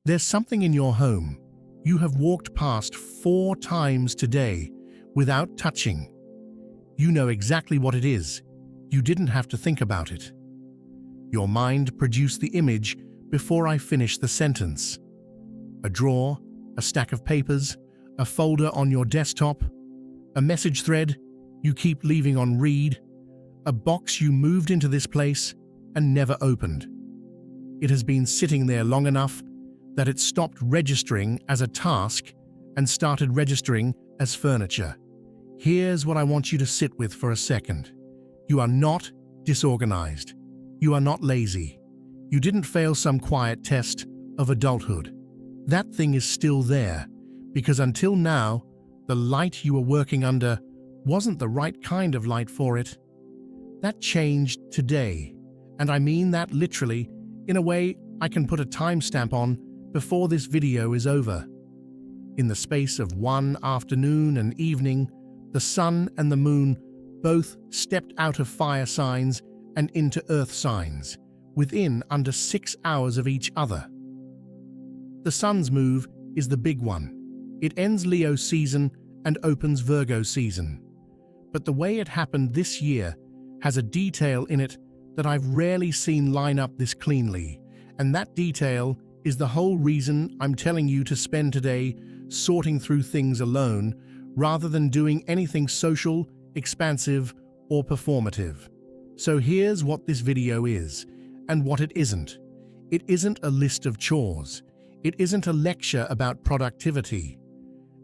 There's something in your home you have walked past 4 times today without touching. You know exactly what it is. You didn't have to think about it. Your mind produced the image before I finished the sentence. A drawer, a stack of papers, a folder on your desktop, a message thread you keep leaving on read, a box you moved into this place and never opened. It has been sitting there long enough that it stopped registering as a task and started registering as furniture. Here's what I want you to sit with for a second. You are not disorganized. You are not lazy. You didn't fail some quiet test of adulthood. That thing is still there, because until now, the light you were working under wasn't the right kind of light for it. That changed today, and I mean that literally, in a way I can put a timestamp on before this video is over. In the space of one afternoon and evening, the sun and the moon both stepped out of fire signs and into earth signs, within under 6 hours of each other. The sun's move is the big one. It ends Leo season and opens Virgo season. But the way it happened this year has a detail in it that I've rarely seen line up this cleanly, and that detail is the whole reason I'm telling you to spend today sorting through things alone rather than doing anything social, expansive, or performative. So here's what this video is, and what it isn't. It isn't a list of chores. It isn't a lecture about productivity.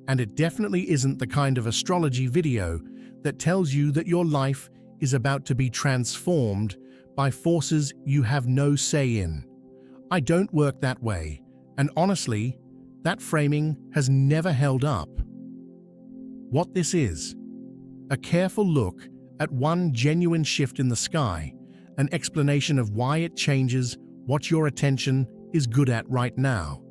And it definitely isn't the kind of astrology video that tells you that your life is about to be transformed by forces you have no say in. I don't work that way, and honestly, that framing has never held up. What this is: a careful look at one genuine shift in the sky, an explanation of why it changes what your attention is good at right now,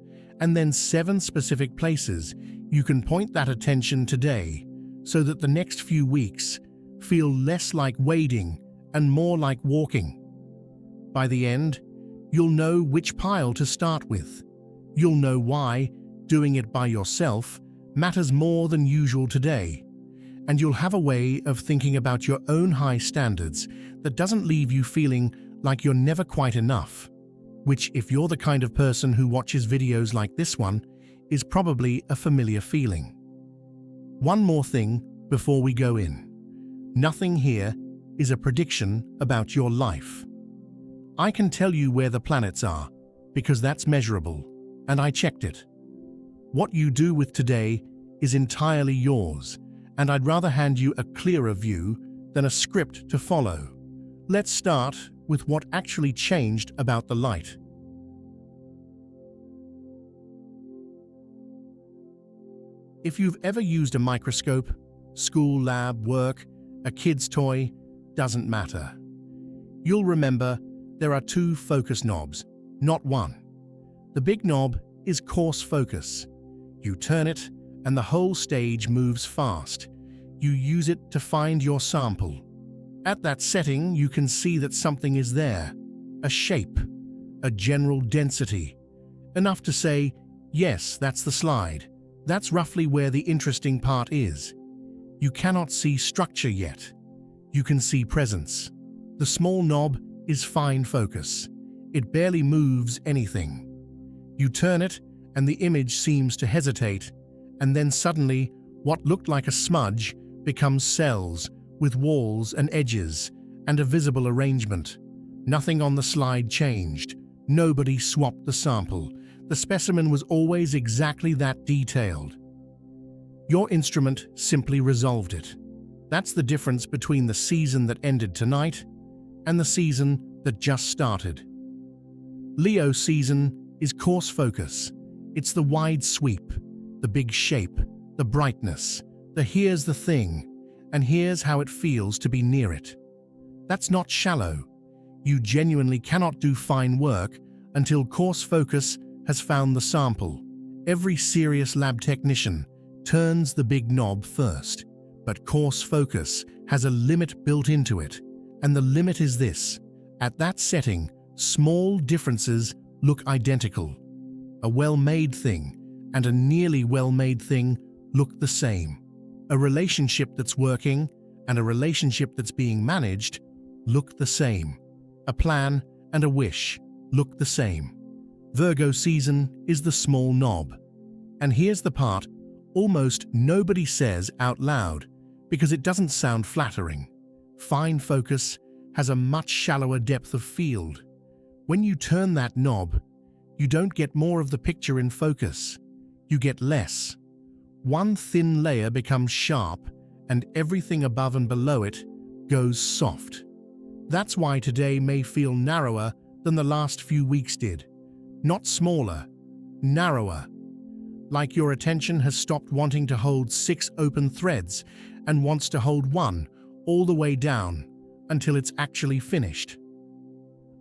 and then 7 specific places you can point that attention today so that the next few weeks feel less like wading and more like walking. By the end, you'll know which pile to start with. You'll know why doing it by yourself matters more than usual today. And you'll have a way of thinking about your own high standards that doesn't leave you feeling like you're never quite enough. Which, if you're the kind of person who watches videos like this one, is probably a familiar feeling. One more thing before we go in. Nothing here is a prediction about your life. I can tell you where the planets are, because that's measurable, and I checked it. What you do with today is entirely yours, and I'd rather hand you a clearer view than a script to follow. Let's start with what actually changed about the light. If you've ever used a microscope, school lab, work, a kid's toy, doesn't matter. You'll remember there are 2 focus knobs, not one. The big knob is coarse focus. You turn it, and the whole stage moves fast. You use it to find your sample. At that setting, you can see that something is there, a shape, a general density, enough to say, yes, that's the slide. That's roughly where the interesting part is. You cannot see structure yet. You can see presence. The small knob is fine focus. It barely moves anything. You turn it, and the image seems to hesitate, and then suddenly, what looked like a smudge becomes cells with walls and edges and a visible arrangement. Nothing on the slide changed. Nobody swapped the sample. The specimen was always exactly that detailed. Your instrument simply resolved it. That's the difference between the season that ended tonight and the season that just started. Leo season is coarse focus. It's the wide sweep, the big shape, the brightness, the here's the thing, and here's how it feels to be near it. That's not shallow. You genuinely cannot do fine work until coarse focus has found the sample. Every serious lab technician turns the big knob first, but coarse focus has a limit built into it, and the limit is this: at that setting, small differences look identical. A well-made thing and a nearly well-made thing look the same. A relationship that's working and a relationship that's being managed look the same. A plan and a wish look the same. Virgo season is the small knob. And here's the part almost nobody says out loud because it doesn't sound flattering. Fine focus has a much shallower depth of field. When you turn that knob, you don't get more of the picture in focus. You get less. One thin layer becomes sharp, and everything above and below it goes soft. That's why today may feel narrower than the last few weeks did. Not smaller, narrower. Like your attention has stopped wanting to hold 6 open threads and wants to hold one all the way down until it's actually finished.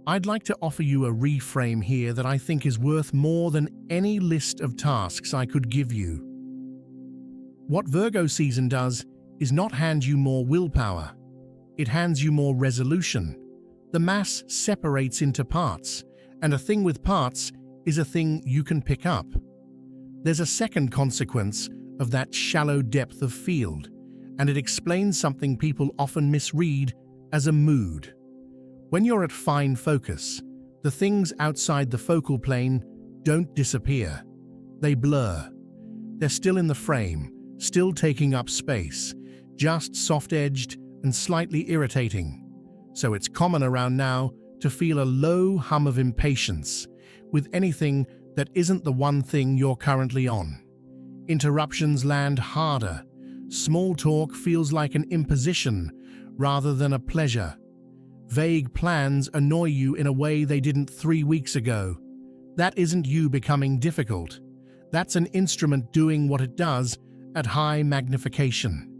I'd like to offer you a reframe here that I think is worth more than any list of tasks I could give you. What Virgo season does is not hand you more willpower. It hands you more resolution. The mass separates into parts, and a thing with parts is a thing you can pick up. There's a second consequence of that shallow depth of field, and it explains something people often misread as a mood. When you're at fine focus, the things outside the focal plane don't disappear. They blur. They're still in the frame, still taking up space, just soft-edged and slightly irritating. So it's common around now to feel a low hum of impatience with anything that isn't the one thing you're currently on. Interruptions land harder. Small talk feels like an imposition rather than a pleasure. Vague plans annoy you in a way they didn't 3 weeks ago. That isn't you becoming difficult. That's an instrument doing what it does at high magnification.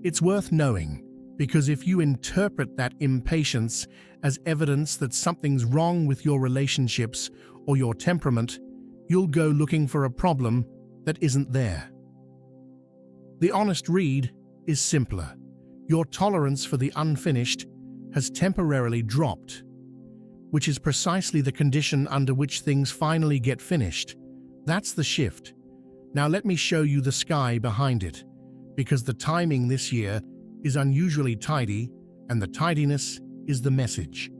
It's worth knowing, because if you interpret that impatience as evidence that something's wrong with your relationships or your temperament, you'll go looking for a problem that isn't there. The honest read is simpler. Your tolerance for the unfinished has temporarily dropped, which is precisely the condition under which things finally get finished. That's the shift. Now let me show you the sky behind it, because the timing this year is unusually tidy, and the tidiness is the message.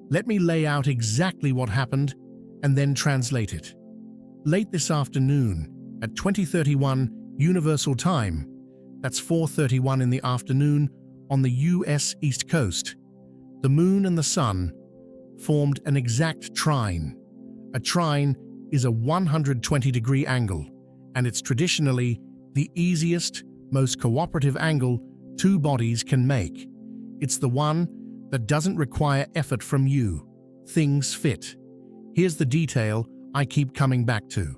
Let me lay out exactly what happened and then translate it. Late this afternoon, at 20:31 Universal Time, that's 4:31 in the afternoon on the US East Coast, the Moon and the Sun formed an exact trine. A trine is a 120-degree angle, and it's traditionally the easiest, most cooperative angle two bodies can make. It's the one that doesn't require effort from you. Things fit. Here's the detail I keep coming back to.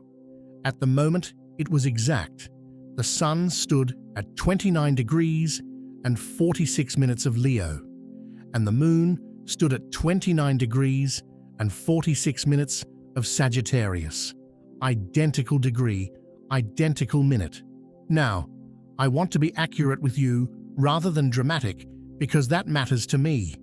At the moment, it was exact. The Sun stood at 29 degrees and 46 minutes of Leo, and the Moon stood at 29 degrees and 46 minutes of Sagittarius. Identical degree, identical minute. Now, I want to be accurate with you rather than dramatic, because that matters to me.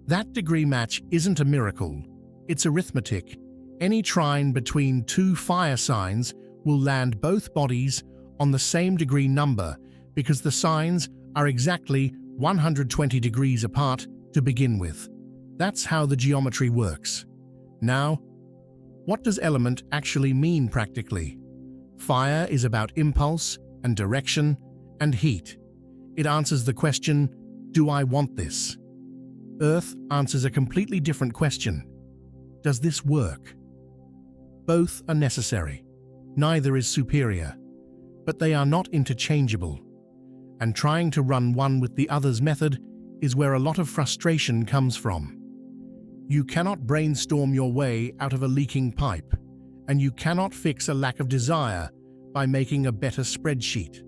That degree match isn't a miracle, it's arithmetic. Any trine between two fire signs will land both bodies on the same degree number because the signs are exactly 120 degrees apart to begin with. That's how the geometry works. Now, what does element actually mean practically? Fire is about impulse and direction and heat. It answers the question, do I want this? Earth answers a completely different question. Does this work? Both are necessary. Neither is superior, but they are not interchangeable. And trying to run one with the other's method is where a lot of frustration comes from. You cannot brainstorm your way out of a leaking pipe, and you cannot fix a lack of desire by making a better spreadsheet.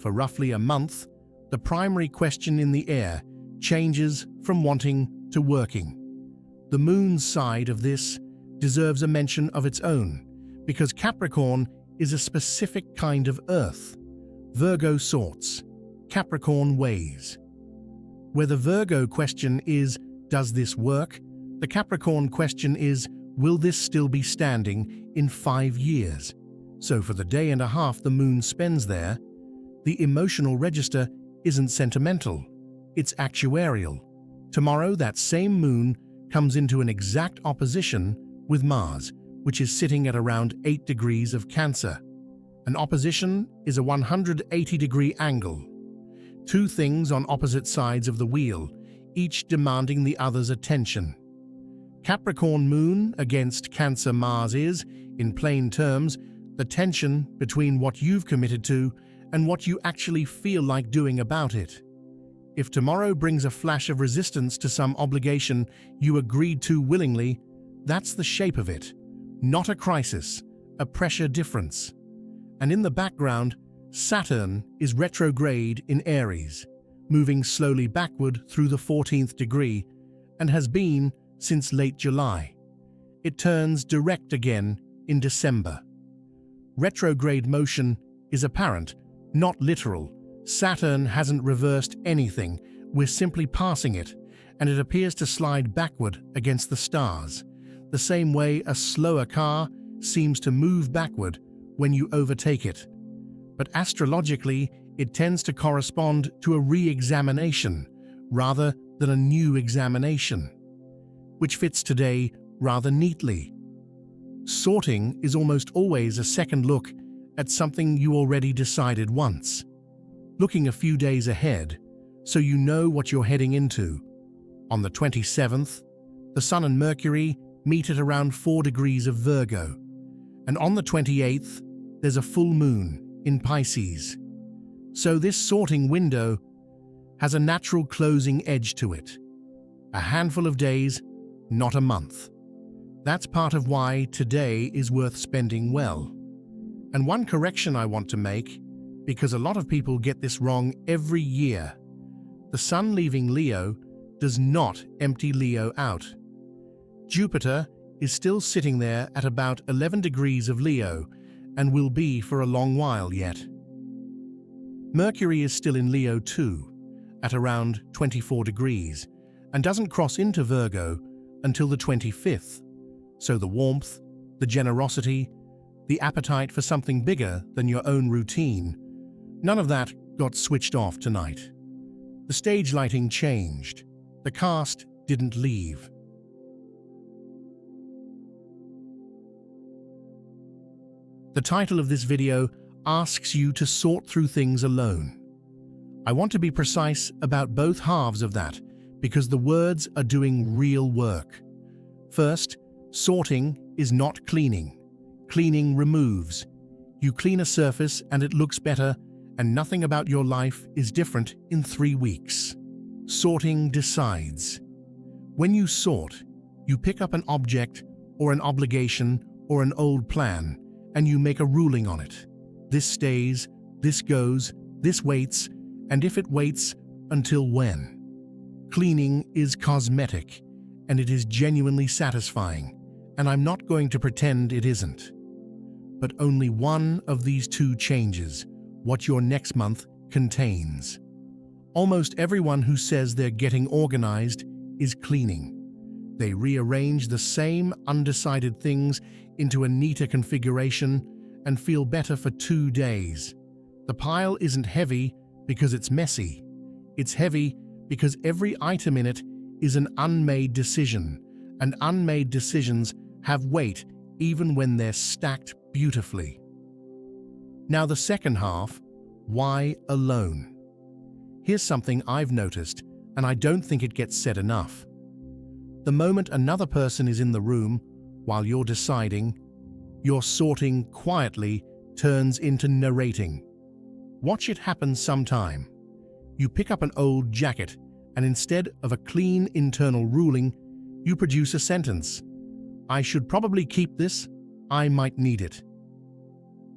For roughly a month, the primary question in the air changes from wanting to working. The Moon's side of this deserves a mention of its own, because Capricorn is a specific kind of Earth. Virgo sorts, Capricorn weighs. Where the Virgo question is, Does this work? The Capricorn question is, will this still be standing in 5 years? So for the day and a half the moon spends there, the emotional register isn't sentimental, it's actuarial. Tomorrow that same moon comes into an exact opposition with Mars, which is sitting at around 8 degrees of Cancer. An opposition is a 180-degree angle. Two things on opposite sides of the wheel, each demanding the other's attention. Capricorn moon against Cancer Mars is, in plain terms, the tension between what you've committed to and what you actually feel like doing about it. If tomorrow brings a flash of resistance to some obligation you agreed to willingly, that's the shape of it, not a crisis, a pressure difference. And in the background, Saturn is retrograde in Aries, moving slowly backward through the 14th degree, and has been since late July. It turns direct again in December. Retrograde motion is apparent, not literal. Saturn hasn't reversed anything, we're simply passing it, and it appears to slide backward against the stars, the same way a slower car seems to move backward when you overtake it. But astrologically, it tends to correspond to a re-examination rather than a new examination, which fits today rather neatly. Sorting is almost always a second look at something you already decided once. Looking a few days ahead, so you know what you're heading into. On the 27th, the Sun and Mercury meet at around 4 degrees of Virgo, and on the 28th, there's a full moon in Pisces. So this sorting window has a natural closing edge to it. A handful of days, not a month. That's part of why today is worth spending well. And one correction I want to make, because a lot of people get this wrong every year. The Sun leaving Leo does not empty Leo out. Jupiter is still sitting there at about 11 degrees of Leo and will be for a long while yet. Mercury is still in Leo too, at around 24 degrees, and doesn't cross into Virgo until the 25th. So the warmth, the generosity, the appetite for something bigger than your own routine, none of that got switched off tonight. The stage lighting changed. The cast didn't leave. The title of this video asks you to sort through things alone. I want to be precise about both halves of that because the words are doing real work. First, sorting is not cleaning. Cleaning removes. You clean a surface and it looks better, and nothing about your life is different in 3 weeks. Sorting decides. When you sort, you pick up an object or an obligation or an old plan, and you make a ruling on it. This stays, this goes, this waits, and if it waits, until when? Cleaning is cosmetic, and it is genuinely satisfying, and I'm not going to pretend it isn't. But only one of these two changes what your next month contains. Almost everyone who says they're getting organized is cleaning. They rearrange the same undecided things into a neater configuration and feel better for 2 days. The pile isn't heavy because it's messy. It's heavy because every item in it is an unmade decision, and unmade decisions have weight even when they're stacked beautifully. Now the second half, why alone? Here's something I've noticed, and I don't think it gets said enough. The moment another person is in the room, while you're deciding, your sorting quietly turns into narrating. Watch it happen sometime. You pick up an old jacket, and instead of a clean internal ruling, you produce a sentence. I should probably keep this, I might need it.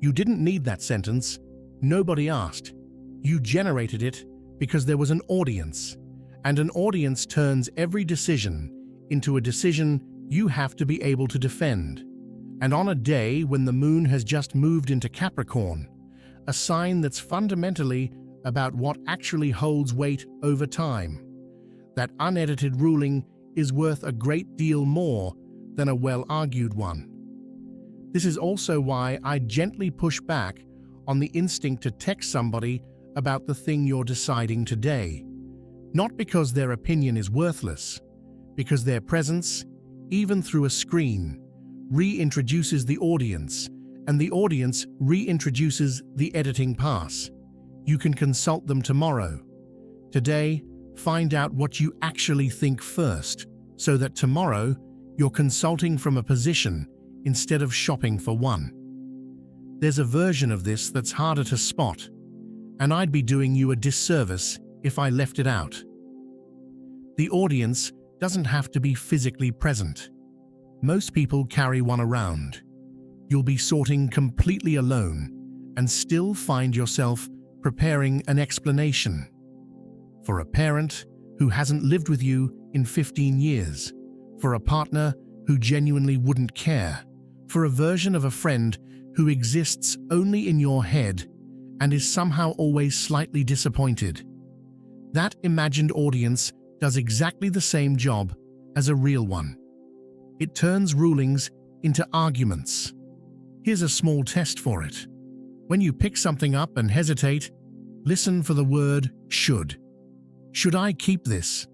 You didn't need that sentence. Nobody asked. You generated it because there was an audience, and an audience turns every decision into a decision you have to be able to defend. And on a day when the moon has just moved into Capricorn, a sign that's fundamentally about what actually holds weight over time, that unedited ruling is worth a great deal more than a well-argued one. This is also why I gently push back on the instinct to text somebody about the thing you're deciding today. Not because their opinion is worthless, because their presence, even through a screen, reintroduces the audience, and the audience reintroduces the editing pass. You can consult them tomorrow. Today, find out what you actually think first, so that tomorrow you're consulting from a position instead of shopping for one. There's a version of this that's harder to spot, and I'd be doing you a disservice if I left it out. The audience doesn't have to be physically present. Most people carry one around. You'll be sorting completely alone and still find yourself preparing an explanation. For a parent who hasn't lived with you in 15 years, for a partner who genuinely wouldn't care, for a version of a friend who exists only in your head and is somehow always slightly disappointed. That imagined audience does exactly the same job as a real one. It turns rulings into arguments. Here's a small test for it. When you pick something up and hesitate, listen for the word should. Should I keep this?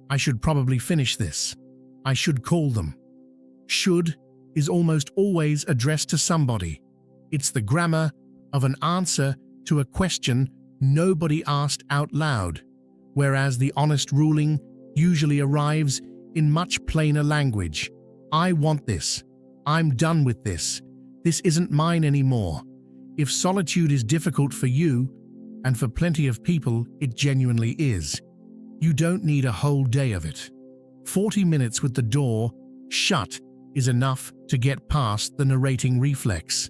I should probably finish this. I should call them. Should is almost always addressed to somebody. It's the grammar of an answer to a question nobody asked out loud, whereas the honest ruling usually arrives in much plainer language. I want this. I'm done with this. This isn't mine anymore. If solitude is difficult for you, and for plenty of people it genuinely is, you don't need a whole day of it. 40 minutes with the door shut is enough to get past the narrating reflex.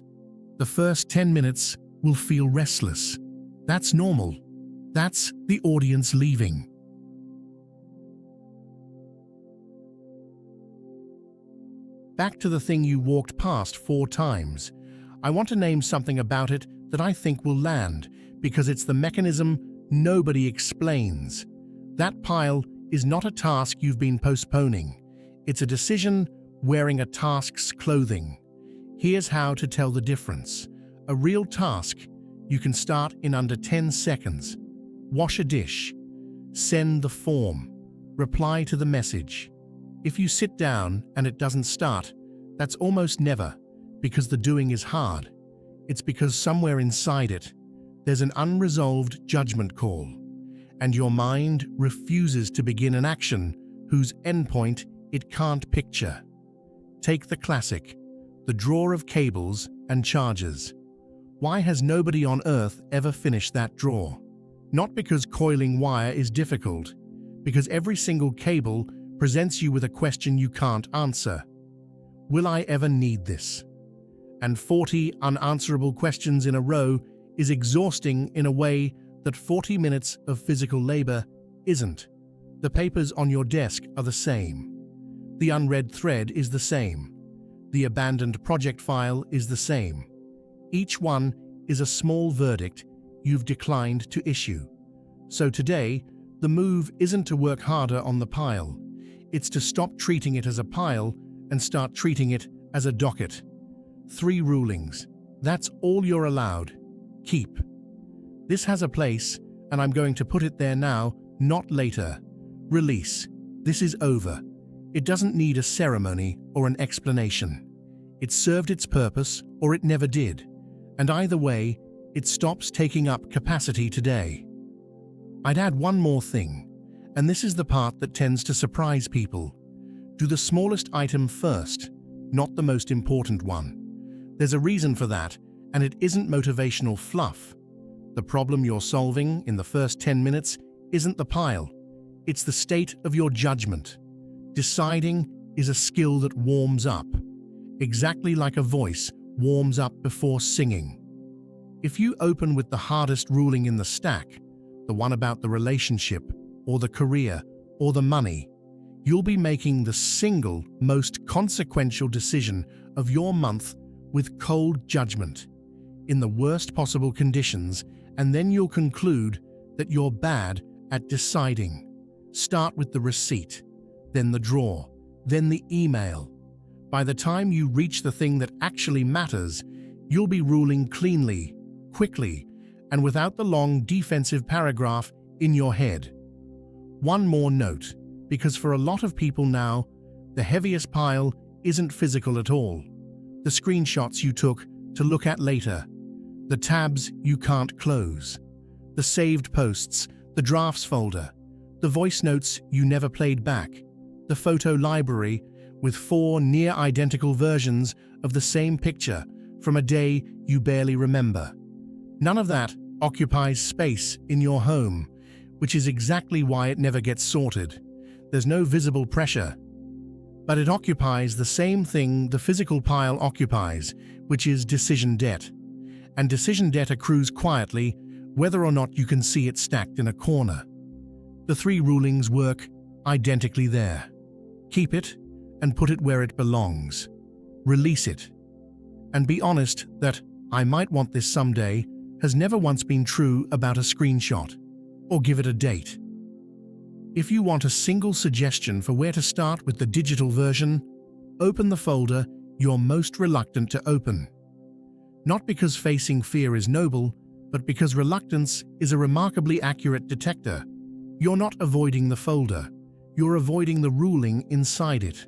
The first 10 minutes will feel restless. That's normal. That's the audience leaving. Back to the thing you walked past 4 times. I want to name something about it that I think will land, because it's the mechanism nobody explains. That pile is not a task you've been postponing. It's a decision wearing a task's clothing. Here's how to tell the difference. A real task you can start in under 10 seconds. Wash a dish. Send the form. Reply to the message. If you sit down and it doesn't start, that's almost never because the doing is hard. It's because somewhere inside it, there's an unresolved judgment call, and your mind refuses to begin an action whose endpoint it can't picture. Take the classic, the drawer of cables and chargers. Why has nobody on Earth ever finished that drawer? Not because coiling wire is difficult, because every single cable presents you with a question you can't answer. Will I ever need this? And 40 unanswerable questions in a row is exhausting in a way that 40 minutes of physical labor isn't. The papers on your desk are the same. The unread thread is the same. The abandoned project file is the same. Each one is a small verdict you've declined to issue. So today, the move isn't to work harder on the pile. It's to stop treating it as a pile and start treating it as a docket. 3 rulings. That's all you're allowed. Keep. This has a place, and I'm going to put it there now, not later. Release. This is over. It doesn't need a ceremony or an explanation. It served its purpose, or it never did. And either way, it stops taking up capacity today. I'd add one more thing, and this is the part that tends to surprise people. Do the smallest item first, not the most important one. There's a reason for that, and it isn't motivational fluff. The problem you're solving in the first 10 minutes isn't the pile. It's the state of your judgment. Deciding is a skill that warms up, exactly like a voice warms up before singing. If you open with the hardest ruling in the stack, the one about the relationship, or the career, or the money, you'll be making the single most consequential decision of your month with cold judgment, in the worst possible conditions, and then you'll conclude that you're bad at deciding. Start with the receipt. then the drawer, then the email. By the time you reach the thing that actually matters, you'll be ruling cleanly, quickly, and without the long defensive paragraph in your head. One more note, because for a lot of people now, the heaviest pile isn't physical at all. The screenshots you took to look at later, the tabs you can't close, the saved posts, the drafts folder, the voice notes you never played back, the photo library with 4 near-identical versions of the same picture from a day you barely remember. None of that occupies space in your home, which is exactly why it never gets sorted. There's no visible pressure. But it occupies the same thing the physical pile occupies, which is decision debt. And decision debt accrues quietly, whether or not you can see it stacked in a corner. The 3 rulings work identically there. Keep it and put it where it belongs. Release it. And be honest that "I might want this someday" has never once been true about a screenshot. Or give it a date. If you want a single suggestion for where to start with the digital version, open the folder you're most reluctant to open. Not because facing fear is noble, but because reluctance is a remarkably accurate detector. You're not avoiding the folder, you're avoiding the ruling inside it.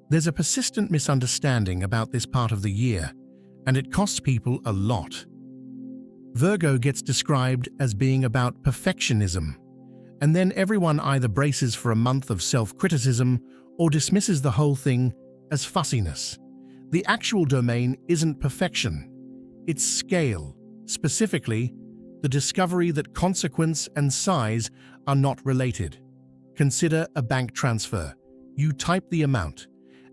There's a persistent misunderstanding about this part of the year, and it costs people a lot. Virgo gets described as being about perfectionism, and then everyone either braces for a month of self-criticism or dismisses the whole thing as fussiness. The actual domain isn't perfection, it's scale, specifically the discovery that consequence and size are not related. Consider a bank transfer. You type the amount,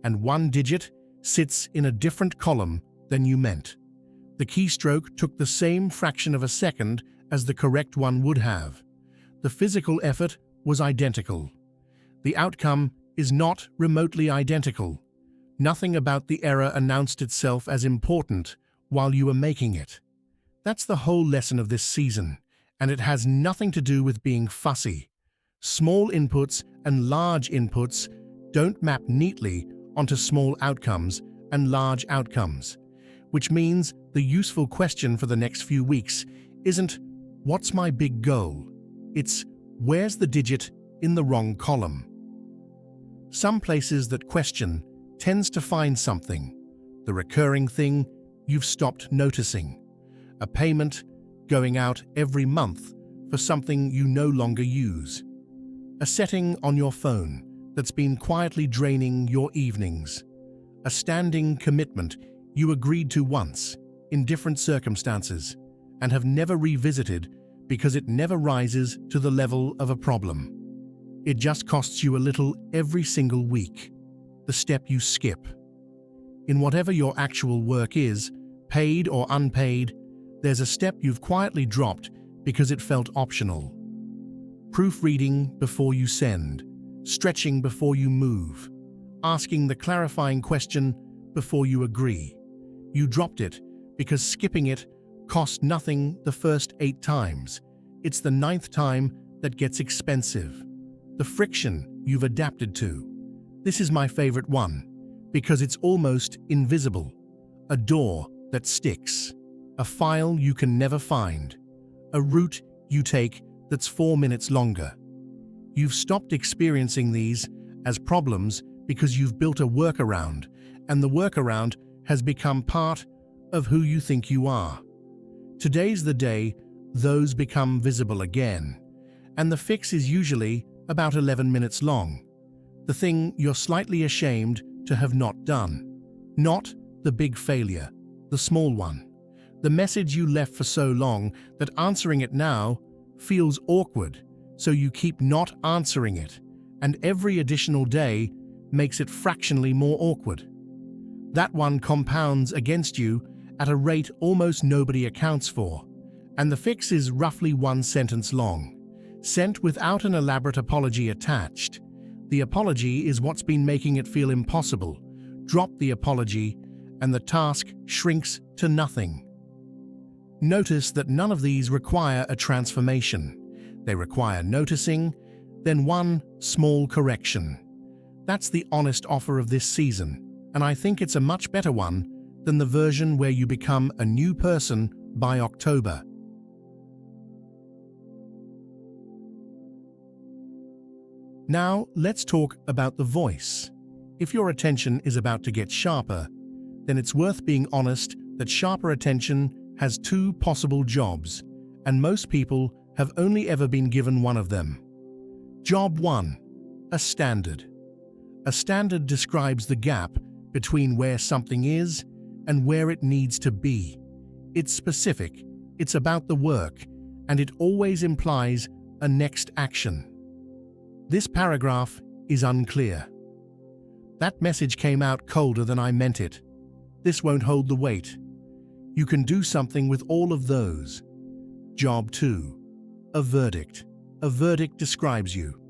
and one digit sits in a different column than you meant. The keystroke took the same fraction of a second as the correct one would have. The physical effort was identical. The outcome is not remotely identical. Nothing about the error announced itself as important while you were making it. That's the whole lesson of this season, and it has nothing to do with being fussy. Small inputs and large inputs don't map neatly onto small outcomes and large outcomes, which means the useful question for the next few weeks isn't "What's my big goal?" It's "Where's the digit in the wrong column?" Some places that question tends to find something, the recurring thing you've stopped noticing, a payment going out every month for something you no longer use, a setting on your phone that's been quietly draining your evenings, a standing commitment you agreed to once in different circumstances and have never revisited because it never rises to the level of a problem. It just costs you a little every single week, the step you skip. In whatever your actual work is, paid or unpaid, there's a step you've quietly dropped because it felt optional. Proofreading before you send, stretching before you move, asking the clarifying question before you agree. You dropped it because skipping it cost nothing the first 8 times. It's the 9th time that gets expensive. The friction you've adapted to. This is my favorite one, because it's almost invisible. A door that sticks. A file you can never find. A route you take that's 4 minutes longer. You've stopped experiencing these as problems because you've built a workaround, and the workaround has become part of who you think you are. Today's the day those become visible again, and the fix is usually about 11 minutes long. The thing you're slightly ashamed to have not done. Not the big failure, the small one. The message you left for so long that answering it now feels awkward, so you keep not answering it, and every additional day makes it fractionally more awkward. That one compounds against you at a rate almost nobody accounts for, and the fix is roughly 1 sentence long, sent without an elaborate apology attached. The apology is what's been making it feel impossible. Drop the apology, and the task shrinks to nothing. Notice that none of these require a transformation. They require noticing, then one small correction. That's the honest offer of this season, and I think it's a much better one than the version where you become a new person by October. Now, let's talk about the voice. If your attention is about to get sharper, then it's worth being honest that sharper attention has two possible jobs, and most people have only ever been given one of them. Job 1. A standard. A standard describes the gap between where something is and where it needs to be. It's specific, it's about the work, and it always implies a next action. This paragraph is unclear. That message came out colder than I meant it. This won't hold the weight. You can do something with all of those. Job 2. A verdict. A verdict describes you.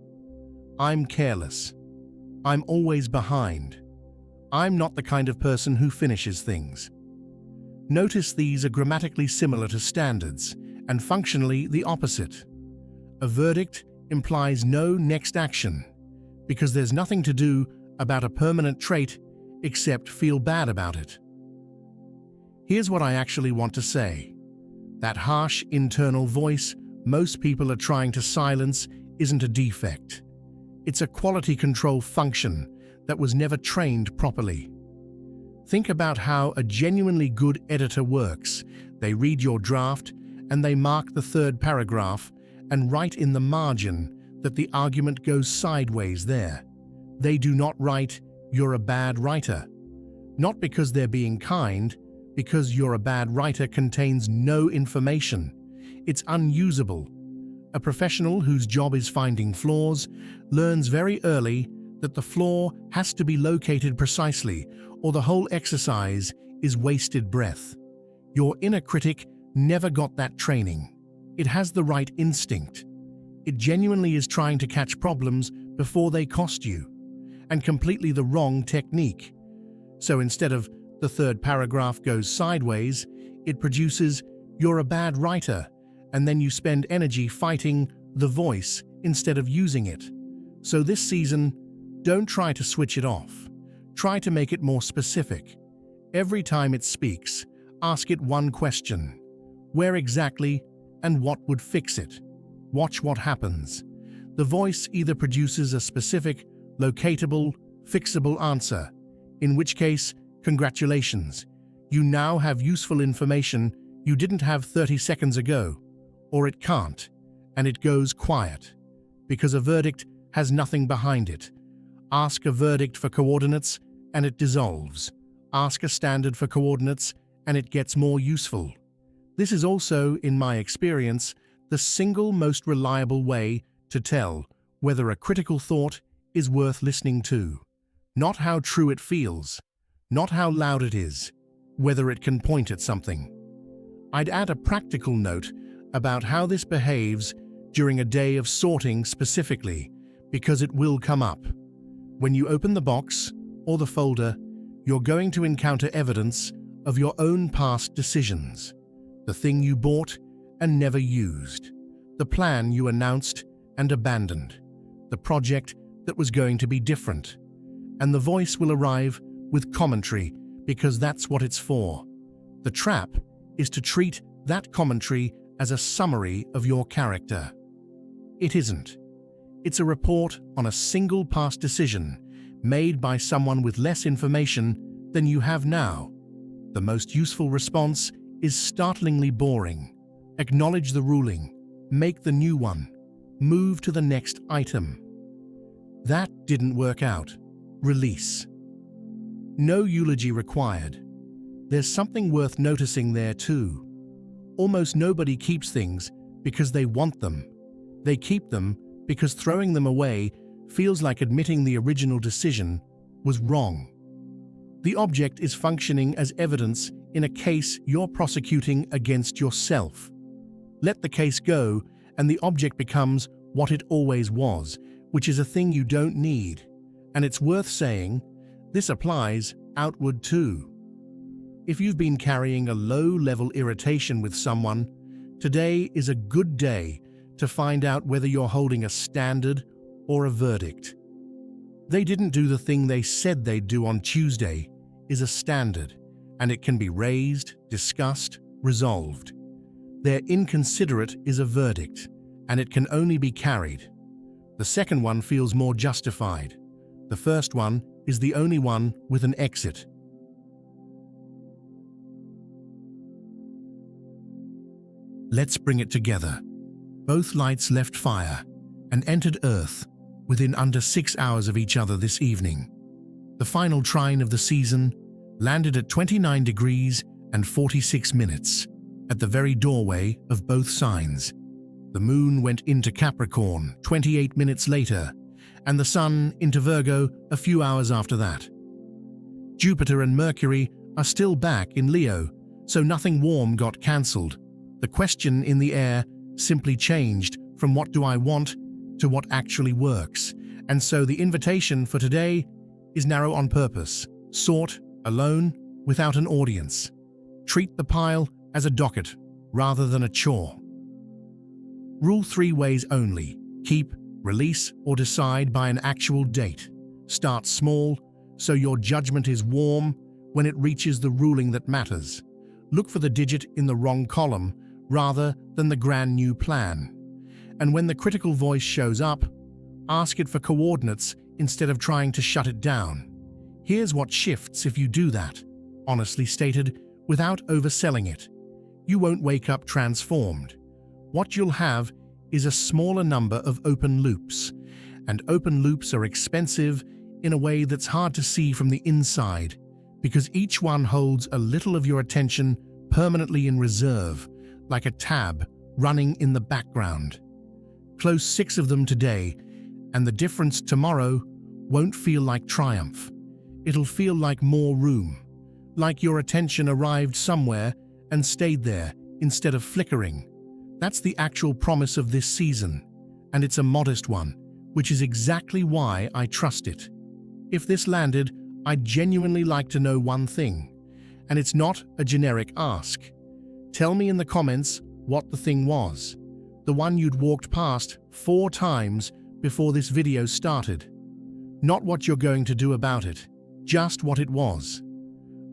I'm careless. I'm always behind. I'm not the kind of person who finishes things. Notice these are grammatically similar to standards and functionally the opposite. A verdict implies no next action because there's nothing to do about a permanent trait except feel bad about it. Here's what I actually want to say. That harsh internal voice most people are trying to silence isn't a defect. It's a quality control function that was never trained properly. Think about how a genuinely good editor works. They read your draft and they mark the third paragraph and write in the margin that the argument goes sideways there. They do not write, "You're a bad writer." Not because they're being kind, because "you're a bad writer" contains no information. It's unusable. A professional whose job is finding flaws learns very early that the flaw has to be located precisely, or the whole exercise is wasted breath. Your inner critic never got that training. It has the right instinct. It genuinely is trying to catch problems before they cost you, and completely the wrong technique. So instead of "the third paragraph goes sideways," it produces "you're a bad writer," and then you spend energy fighting the voice instead of using it. So this season, don't try to switch it off. Try to make it more specific. Every time it speaks, ask it one question. Where exactly and what would fix it? Watch what happens. The voice either produces a specific, locatable, fixable answer, in which case, congratulations, you now have useful information you didn't have 30 seconds ago, or it can't, and it goes quiet, because a verdict has nothing behind it. Ask a verdict for coordinates, and it dissolves. Ask a standard for coordinates, and it gets more useful. This is also, in my experience, the single most reliable way to tell whether a critical thought is worth listening to. Not how true it feels, not how loud it is, whether it can point at something. I'd add a practical note about how this behaves during a day of sorting specifically, because it will come up. When you open the box or the folder, you're going to encounter evidence of your own past decisions. The thing you bought and never used. The plan you announced and abandoned. The project that was going to be different. And the voice will arrive with commentary because that's what it's for. The trap is to treat that commentary as a summary of your character. It isn't. It's a report on a single past decision made by someone with less information than you have now. The most useful response is startlingly boring. Acknowledge the ruling, make the new one, move to the next item. That didn't work out. Release. No eulogy required. There's something worth noticing there too. Almost nobody keeps things because they want them. They keep them because throwing them away feels like admitting the original decision was wrong. The object is functioning as evidence in a case you're prosecuting against yourself. Let the case go, and the object becomes what it always was, which is a thing you don't need. And it's worth saying, this applies outward too. If you've been carrying a low-level irritation with someone, today is a good day to find out whether you're holding a standard or a verdict. They didn't do the thing they said they'd do on Tuesday is a standard, and it can be raised, discussed, resolved. They're inconsiderate is a verdict, and it can only be carried. The second one feels more justified. The first one is the only one with an exit. Let's bring it together. Both lights left fire and entered Earth within under 6 hours of each other this evening. The final trine of the season landed at 29 degrees and 46 minutes at the very doorway of both signs. The moon went into Capricorn 28 minutes later, and the sun into Virgo a few hours after that. Jupiter and Mercury are still back in Leo, so nothing warm got cancelled. The question in the air simply changed from what do I want to what actually works, and so the invitation for today is narrow on purpose, sought, alone, without an audience. Treat the pile as a docket rather than a chore. Rule 3 ways only: keep, release, or decide by an actual date. Start small, so your judgment is warm when it reaches the ruling that matters. Look for the digit in the wrong column rather than the grand new plan. And when the critical voice shows up, ask it for coordinates instead of trying to shut it down. Here's what shifts if you do that, honestly stated, without overselling it. You won't wake up transformed. What you'll have is a smaller number of open loops, and open loops are expensive in a way that's hard to see from the inside, because each one holds a little of your attention permanently in reserve, like a tab running in the background. Close 6 of them today, and the difference tomorrow won't feel like triumph. It'll feel like more room, like your attention arrived somewhere and stayed there instead of flickering. That's the actual promise of this season, and it's a modest one, which is exactly why I trust it. If this landed, I'd genuinely like to know one thing, and it's not a generic ask. Tell me in the comments what the thing was, the one you'd walked past 4 times before this video started. Not what you're going to do about it, just what it was.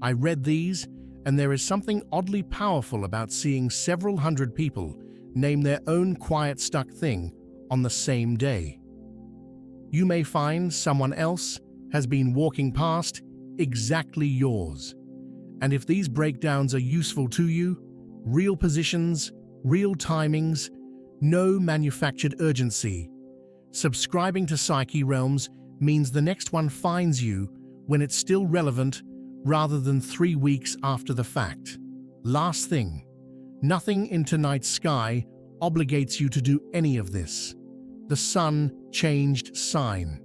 I read these, and there is something oddly powerful about seeing several hundred people name their own quiet stuck thing on the same day. You may find someone else has been walking past exactly yours. And if these breakdowns are useful to you, real positions, real timings, no manufactured urgency. Subscribing to Psyche Realms means the next one finds you when it's still relevant rather than 3 weeks after the fact. Last thing, nothing in tonight's sky obligates you to do any of this. The sun changed sign.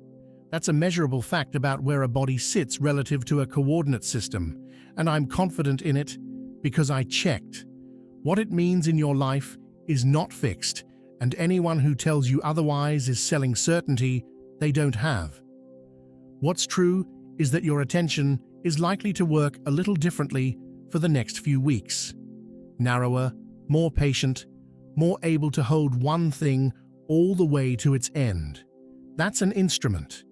That's a measurable fact about where a body sits relative to a coordinate system, and I'm confident in it because I checked. What it means in your life is not fixed, and anyone who tells you otherwise is selling certainty they don't have. What's true is that your attention is likely to work a little differently for the next few weeks. Narrower, more patient, more able to hold one thing all the way to its end. That's an instrument.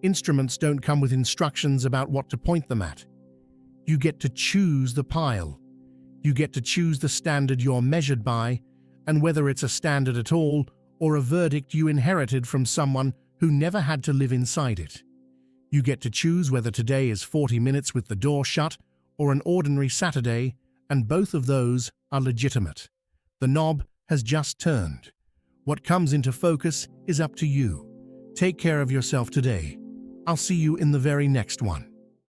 Instruments don't come with instructions about what to point them at. You get to choose the pile. You get to choose the standard you're measured by, and whether it's a standard at all or a verdict you inherited from someone who never had to live inside it. You get to choose whether today is 40 minutes with the door shut or an ordinary Saturday, and both of those are legitimate. The knob has just turned. What comes into focus is up to you. Take care of yourself today. I'll see you in the very next one.